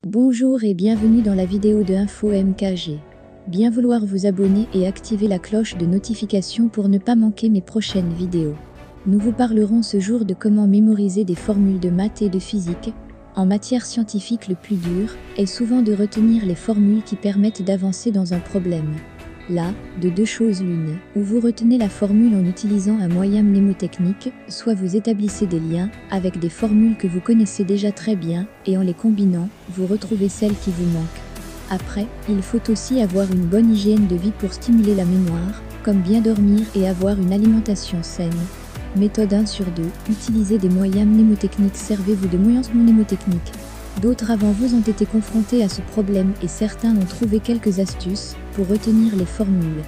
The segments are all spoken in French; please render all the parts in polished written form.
Bonjour et bienvenue dans la vidéo de Info MKG. Bien vouloir vous abonner et activer la cloche de notification pour ne pas manquer mes prochaines vidéos. Nous vous parlerons ce jour de comment mémoriser des formules de maths et de physique. En matière scientifique, le plus dur est souvent de retenir les formules qui permettent d'avancer dans un problème. Là, de deux choses l'une, ou vous retenez la formule en utilisant un moyen mnémotechnique, soit vous établissez des liens avec des formules que vous connaissez déjà très bien, et en les combinant, vous retrouvez celles qui vous manquent. Après, il faut aussi avoir une bonne hygiène de vie pour stimuler la mémoire, comme bien dormir et avoir une alimentation saine. Méthode 1 sur 2, utilisez des moyens mnémotechniques. Servez-vous de moyens mnémotechniques. D'autres avant vous ont été confrontés à ce problème et certains ont trouvé quelques astuces pour retenir les formules.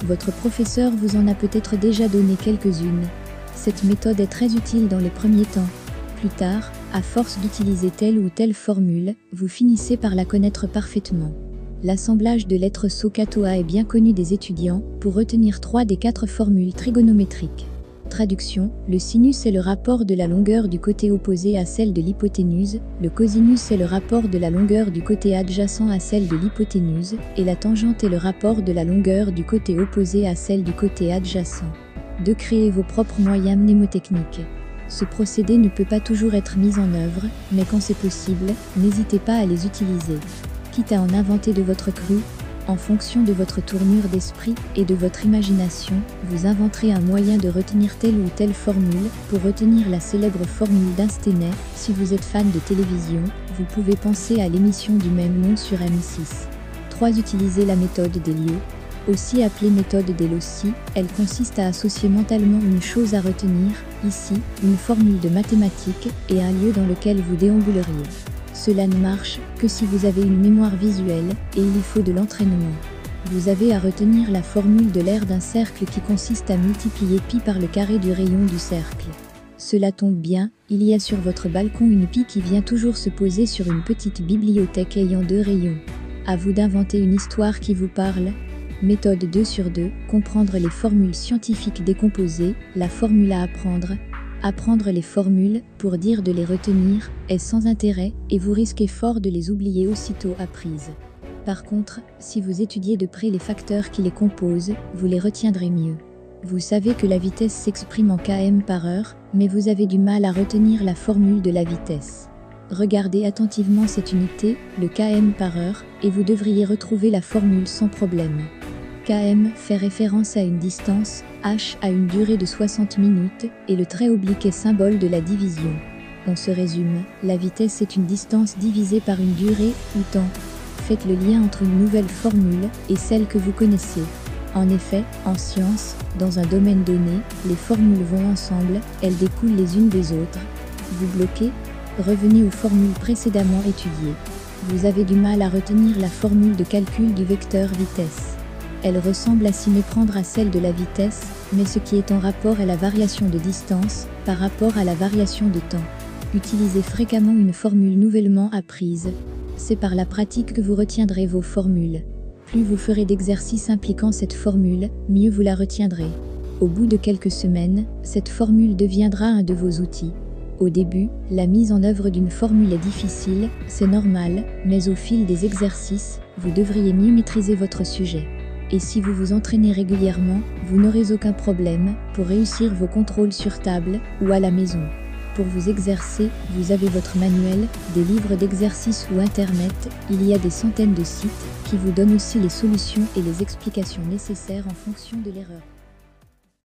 Votre professeur vous en a peut-être déjà donné quelques-unes. Cette méthode est très utile dans les premiers temps. Plus tard, à force d'utiliser telle ou telle formule, vous finissez par la connaître parfaitement. L'assemblage de lettres SOHCAHTOA est bien connu des étudiants pour retenir 3 des 4 formules trigonométriques. Traduction, le sinus est le rapport de la longueur du côté opposé à celle de l'hypoténuse, le cosinus est le rapport de la longueur du côté adjacent à celle de l'hypoténuse, et la tangente est le rapport de la longueur du côté opposé à celle du côté adjacent. 2. Créez vos propres moyens mnémotechniques. Ce procédé ne peut pas toujours être mis en œuvre, mais quand c'est possible, n'hésitez pas à les utiliser. Quitte à en inventer de votre cru, en fonction de votre tournure d'esprit et de votre imagination, vous inventerez un moyen de retenir telle ou telle formule. Pour retenir la célèbre formule d'Einstein, si vous êtes fan de télévision, vous pouvez penser à l'émission du même nom sur M6. 3. Utilisez la méthode d'Elio. Aussi appelée méthode d'Elossi, elle consiste à associer mentalement une chose à retenir, ici, une formule de mathématiques, et un lieu dans lequel vous déambuleriez. Cela ne marche que si vous avez une mémoire visuelle, et il y faut de l'entraînement. Vous avez à retenir la formule de l'aire d'un cercle qui consiste à multiplier pi par le carré du rayon du cercle. Cela tombe bien, il y a sur votre balcon une pie qui vient toujours se poser sur une petite bibliothèque ayant 2 rayons. À vous d'inventer une histoire qui vous parle. Méthode 2 sur 2, comprendre les formules scientifiques décomposées, la formule à apprendre. Apprendre les formules, pour dire de les retenir, est sans intérêt et vous risquez fort de les oublier aussitôt apprises. Par contre, si vous étudiez de près les facteurs qui les composent, vous les retiendrez mieux. Vous savez que la vitesse s'exprime en km par heure, mais vous avez du mal à retenir la formule de la vitesse. Regardez attentivement cette unité, le km par heure, et vous devriez retrouver la formule sans problème. km fait référence à une distance, h à une durée de 60 minutes, et le trait oblique est symbole de la division. On se résume, la vitesse est une distance divisée par une durée, ou temps. Faites le lien entre une nouvelle formule et celle que vous connaissez. En effet, en science, dans un domaine donné, les formules vont ensemble, elles découlent les unes des autres. Vous bloquez? Revenez aux formules précédemment étudiées. Vous avez du mal à retenir la formule de calcul du vecteur vitesse. Elle ressemble à s'y méprendre à celle de la vitesse, mais ce qui est en rapport est la variation de distance par rapport à la variation de temps. Utilisez fréquemment une formule nouvellement apprise. C'est par la pratique que vous retiendrez vos formules. Plus vous ferez d'exercices impliquant cette formule, mieux vous la retiendrez. Au bout de quelques semaines, cette formule deviendra un de vos outils. Au début, la mise en œuvre d'une formule est difficile, c'est normal, mais au fil des exercices, vous devriez mieux maîtriser votre sujet. Et si vous vous entraînez régulièrement, vous n'aurez aucun problème pour réussir vos contrôles sur table ou à la maison. Pour vous exercer, vous avez votre manuel, des livres d'exercices ou Internet, il y a des centaines de sites qui vous donnent aussi les solutions et les explications nécessaires en fonction de l'erreur.